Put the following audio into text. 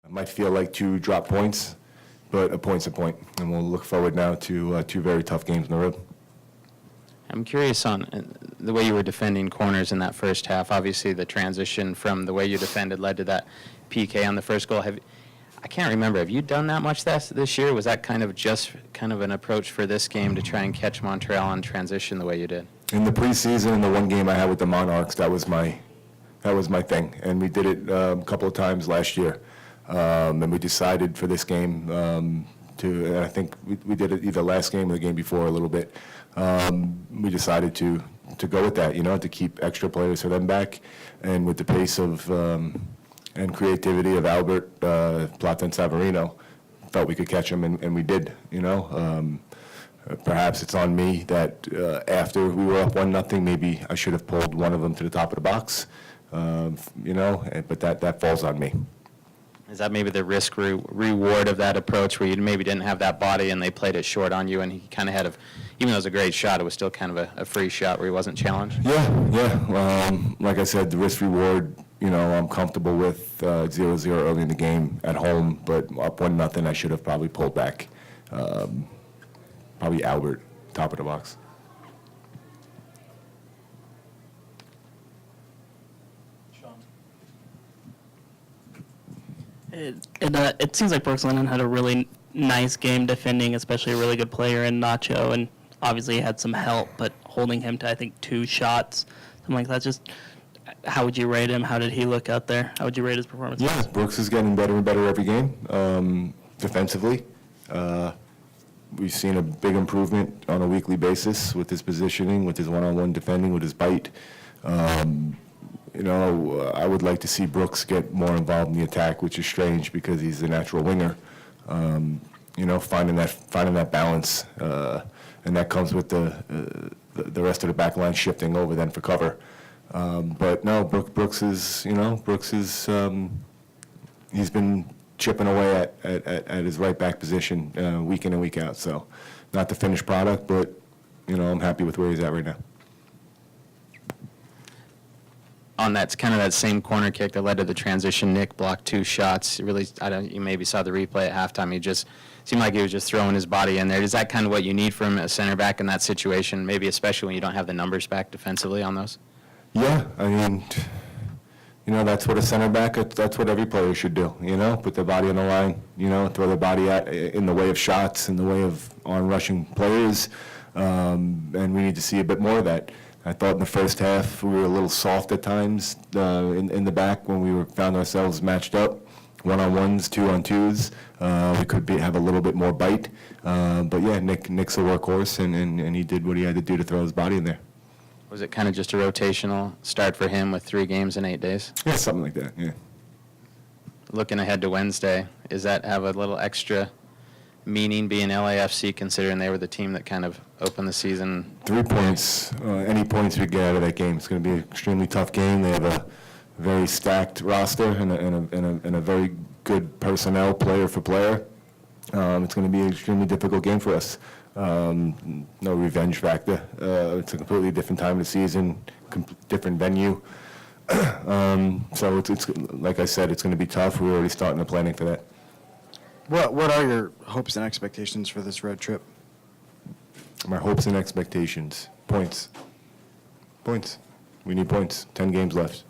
It might feel like 2 drop points, but a point's a point, and we'll look forward now to 2 very tough games on the road. I'm curious on the way you were defending corners in that first half. Obviously, the transition from the way you defended led to that PK on the first goal. I can't remember. Have you done that much this year? Was that kind of an approach for this game to try and catch Montreal on transition the way you did? In the preseason, in the one game I had with the Monarchs, that was my thing, and we did it a couple of times last year. And we decided for this game and I think we did it either last game or the game before a little bit. We decided to go with that, to keep extra players for them back, and with the pace of and creativity of Albert, Plata, and Savarino, felt we could catch them, and we did. Perhaps it's on me that after we were up 1-0, maybe I should have pulled one of them to the top of the box, but that falls on me. Is that maybe the risk reward of that approach, where you maybe didn't have that body and they played it short on you, and he kind of had even though it was a great shot, it was still kind of a free shot where he wasn't challenged? Yeah. Like I said, the risk reward, I'm comfortable with 0-0 early in the game at home, but up 1-0, I should have probably pulled back. Probably Albert, top of the box. It seems like Brooks Lennon had a really nice game defending, especially a really good player in Nacho, and obviously he had some help, but holding him to, I think, 2 shots, something like that. Just how would you rate him? How did he look out there? How would you rate his performance? Yeah, Brooks is getting better and better every game. Defensively, we've seen a big improvement on a weekly basis with his positioning, with his one-on-one defending, with his bite. I would like to see Brooks get more involved in the attack, which is strange because he's a natural winger. Finding that balance, and that comes with the rest of the back line shifting over then for cover. But no, Brooks is he's been chipping away at his right back position week in and week out. So not the finished product, but I'm happy with where he's at right now. On that that same corner kick that led to the transition, Nick blocked 2 shots. Really, you maybe saw the replay at halftime. He just seemed like he was just throwing his body in there. Is that kind of what you need from a center back in that situation? Maybe especially when you don't have the numbers back defensively on those. Yeah, I mean, that's what a center back. That's what every player should do. Put their body on the line. Throw their body in the way of shots, in the way of on-rushing players, and we need to see a bit more of that. I thought in the first half we were a little soft at times in the back when we found ourselves matched up, 1-on-1s, 2-on-2s. We could have a little bit more bite, but yeah, Nick's a workhorse, and he did what he had to do to throw his body in there. Was it kind of just a rotational start for him with 3 games in 8 days? Yeah, something like that. Yeah. Looking ahead to Wednesday, does that have a little extra meaning, being LAFC, considering they were the team that kind of opened the season? 3 points. Any points we get out of that game, it's going to be an extremely tough game. They have a very stacked roster and a very good personnel, player for player. It's going to be an extremely difficult game for us. No revenge factor. It's a completely different time of the season, different venue. So it's like I said, it's going to be tough. We're already starting the planning for that. What are your hopes and expectations for this road trip? My hopes and expectations. Points. We need points. 10 games left.